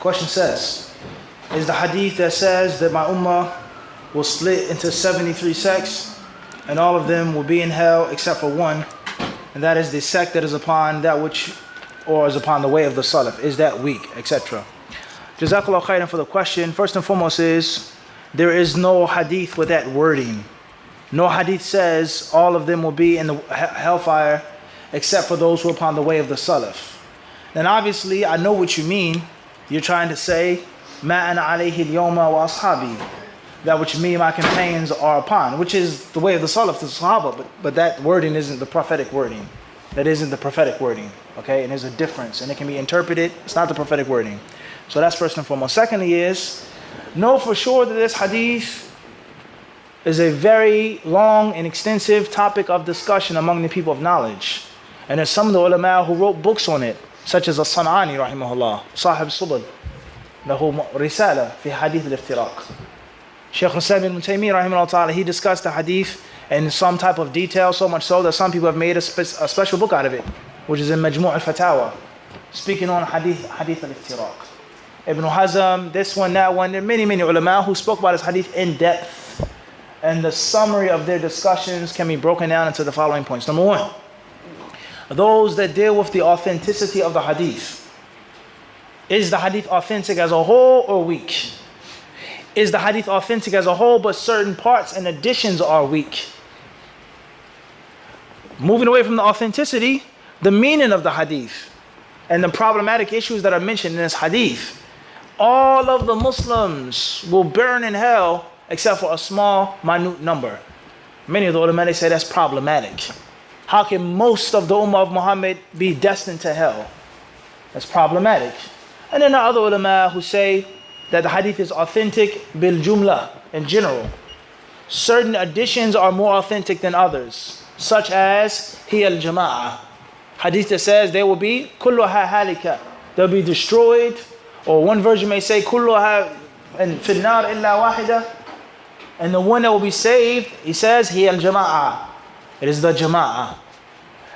Question says, is the hadith that says that my ummah will split into 73 sects and all of them will be in hell except for one, and that is the sect that is upon that which, or is upon the way of the Salaf, is that weak, etc. Jazakallah khairan for the question. First and foremost is, there is no hadith with that wording. No hadith says all of them will be in the hellfire except for those who are upon the way of the Salaf. And obviously, I know what you mean. You're trying to say, Ma ana alayhi al-yawma wa ashabi, that which me and my companions are upon, which is the way of the Salaf, the Sahaba, but that wording isn't the prophetic wording. That isn't the prophetic wording, okay? And there's a difference, and it can be interpreted. It's not the prophetic wording. So that's first and foremost. Secondly is, know for sure that this hadith is a very long and extensive topic of discussion among the people of knowledge. And there's some of the ulama who wrote books on it, such as As-San'ani, rahimahullah, Sahib Subul, lahu risala fi hadith al-iftiraq. Shaykh Islam ibn Taymiyyah, rahimahullah ta'ala, he discussed the hadith in some type of detail, so much so that some people have made a special book out of it, which is in Majmu' al-Fatawa, speaking on hadith al-iftiraq. Ibn Hazm, this one, that one, there are many ulama who spoke about this hadith in depth. And the summary of their discussions can be broken down into the following points. Number one, those that deal with the authenticity of the hadith. Is the hadith authentic as a whole or weak? Is the hadith authentic as a whole, but certain parts and additions are weak? Moving away from the authenticity, the meaning of the hadith and the problematic issues that are mentioned in this hadith. All of the Muslims will burn in hell except for a small, minute number. Many of the ulama, they say that's problematic. How can most of the ummah of Muhammad be destined to hell? That's problematic. And then there are other ulama who say that the hadith is authentic bil jumla, in general. Certain additions are more authentic than others, such as hiya al jama'ah. Hadith that says they will be kulluha halika, they'll be destroyed. Or one version may say kulluha fil nar illa wahida, and the one that will be saved, he says hiya al jama'ah. It is the jama'ah.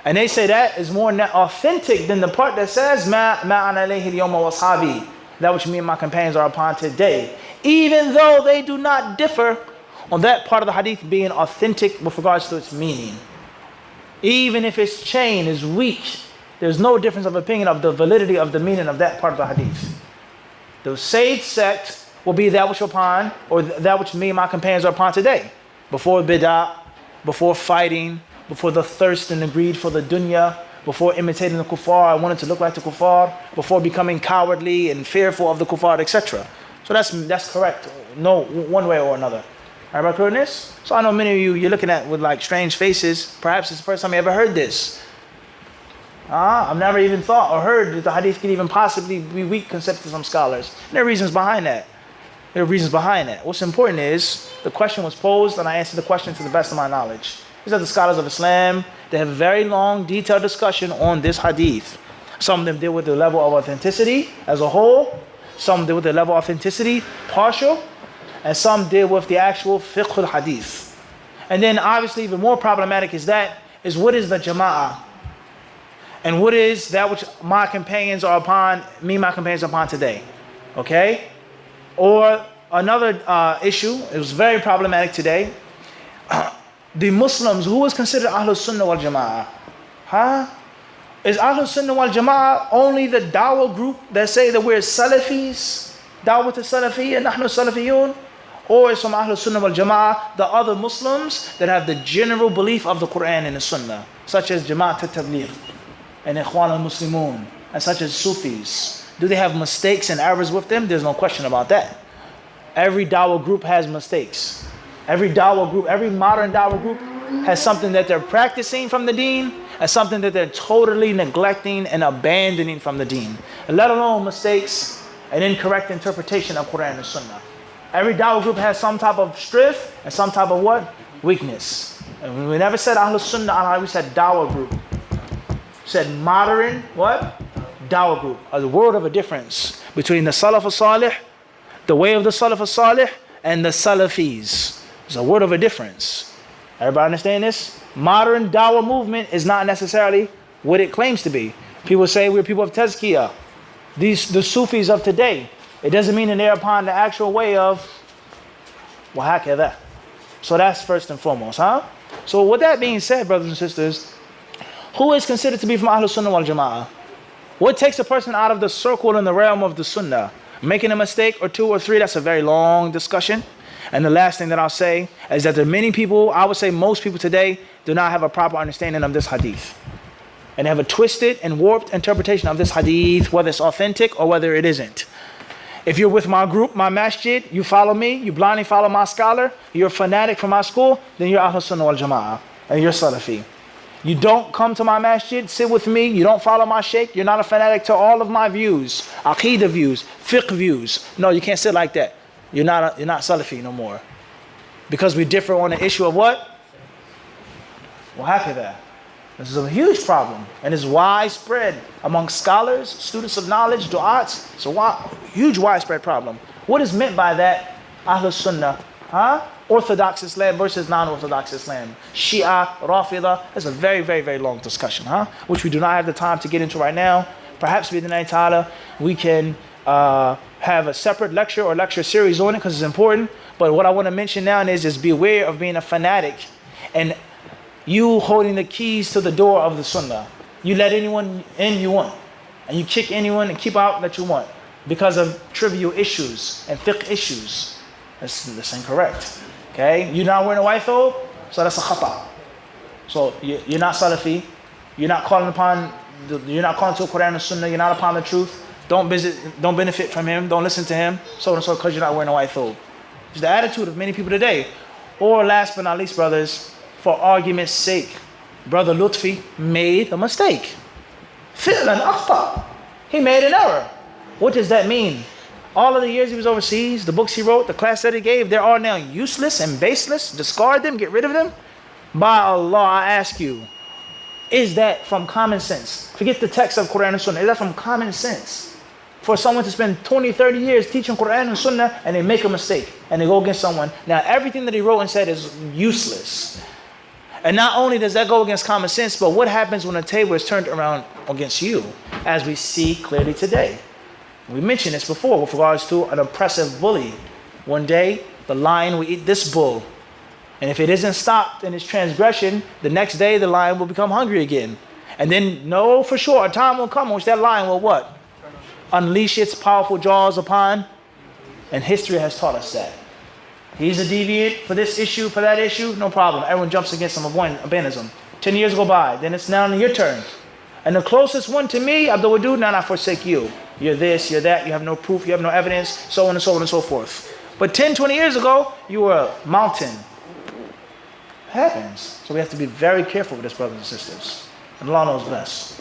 And they say that is more authentic than the part that says ma ana alayhi al-yawma wa ashabi, that which me and my companions are upon today. Even though they do not differ on that part of the hadith being authentic with regards to its meaning. Even if its chain is weak, there's no difference of opinion of the validity of the meaning of that part of the hadith. The saved sect will be that which upon, or that which me and my companions are upon today. Before bid'ah, before fighting, before the thirst and the greed for the dunya, before imitating the kuffar, I wanted to look like the kuffar, before becoming cowardly and fearful of the kuffar, etc. So that's correct. No, one way or another. Am I clear this? So I know many of you, you're looking at with like strange faces. Perhaps it's the first time you ever heard this. I've never even thought or heard that the hadith could even possibly be weak, considered to some scholars. And there are reasons behind that. What's important is, the question was posed and I answered the question to the best of my knowledge. These are the scholars of Islam. They have a very long, detailed discussion on this hadith. Some of them deal with the level of authenticity as a whole. Some deal with the level of authenticity partial. And some deal with the actual fiqh al-hadith. And then obviously even more problematic is what is the jama'ah? And what is that which my companions are upon, my companions are upon today? Okay? Or another issue, it was very problematic today. The Muslims, who is considered Ahlul Sunnah wal Jama'ah? Is Ahlul Sunnah wal Jama'ah only the dawah group that say that we're Salafis, dawah to Salafi and Nahnu Salafiyun? Or is from Ahlul Sunnah wal Jama'ah the other Muslims that have the general belief of the Quran and the Sunnah, such as Jama'at al-Tabligh and Ikhwan al-Muslimun, and such as Sufis? Do they have mistakes and errors with them? There's no question about that. Every dawah group has mistakes. Every dawah group, every modern dawah group has something that they're practicing from the deen and something that they're totally neglecting and abandoning from the deen. Let alone mistakes and incorrect interpretation of Quran and Sunnah. Every dawah group has some type of strength and some type of what? Weakness. And we never said Ahlul Sunnah, we said dawah group. We said modern, what? Dawah group. A world of a difference between the Salaf al-Salih, the way of the Salaf al-Salih, and the Salafis. There's a word of a difference. Everybody understand this? Modern dawah movement is not necessarily what it claims to be. People say we're people of tazkiyah. the Sufis of today. It doesn't mean that they're upon the actual way of wahakadha. So that's first and foremost, huh? So with that being said, brothers and sisters, who is considered to be from Ahlul Sunnah wal Jama'ah? What takes a person out of the circle in the realm of the Sunnah? Making a mistake or two or three, that's a very long discussion. And the last thing that I'll say is that there are many people, I would say most people today, do not have a proper understanding of this hadith. And have a twisted and warped interpretation of this hadith, whether it's authentic or whether it isn't. If you're with my group, my masjid, you follow me, you blindly follow my scholar, you're a fanatic from my school, then you're Ahlul Sunnah wal Jama'ah, and you're Salafi. You don't come to my masjid, sit with me, you don't follow my sheikh, you're not a fanatic to all of my views, Aqidah views, fiqh views. No, you can't sit like that. You're not Salafi no more. Because we differ on the issue of what? Well, how could that? This is a huge problem, and it's widespread among scholars, students of knowledge, du'ats. It's a huge widespread problem. What is meant by that? Ahlul Sunnah, huh? Orthodox Islam versus non-Orthodox Islam. Shia, Rafida. It's a very, very, very long discussion, huh? Which we do not have the time to get into right now. Perhaps b'idhnillahi ta'ala, we can have a separate lecture or lecture series on it because it's important. But what I want to mention now is just beware of being a fanatic and you holding the keys to the door of the Sunnah. You let anyone in you want. And you kick anyone and keep out that you want. Because of trivial issues and fiqh issues. That's incorrect. Okay? You're not wearing a white thobe, so that's a khata. So you're not Salafi. You're not calling to Quran and Sunnah. You're not upon the truth. Don't benefit from him. Don't listen to him. So and so because you're not wearing a white thobe. It's the attitude of many people today. Or last but not least, brothers, for argument's sake, Brother Lutfi made a mistake. Fi'lan akhta. He made an error. What does that mean? All of the years he was overseas, the books he wrote, the class that he gave, they are now useless and baseless. Discard them, get rid of them. By Allah, I ask you, is that from common sense? Forget the text of Quran and Sunnah. Is that from common sense? For someone to spend 20, 30 years teaching Quran and Sunnah and they make a mistake and they go against someone. Now everything that he wrote and said is useless. And not only does that go against common sense, but what happens when a table is turned around against you, as we see clearly today? We mentioned this before with regards to an oppressive bully. One day, the lion will eat this bull. And if it isn't stopped in its transgression, the next day the lion will become hungry again. And then know for sure a time will come in which that lion will what? Unleash its powerful jaws upon. And history has taught us that. He's a deviant for this issue, for that issue, no problem. Everyone jumps against him, abandons him. 10 years go by, then it's now your turn. And the closest one to me, Abdul Wadud, now I forsake you. You're this, you're that, you have no proof, you have no evidence, so on and so on and so forth. But 10, 20 years ago, you were a mountain. It happens. So we have to be very careful with this, brothers and sisters. And Allah knows best.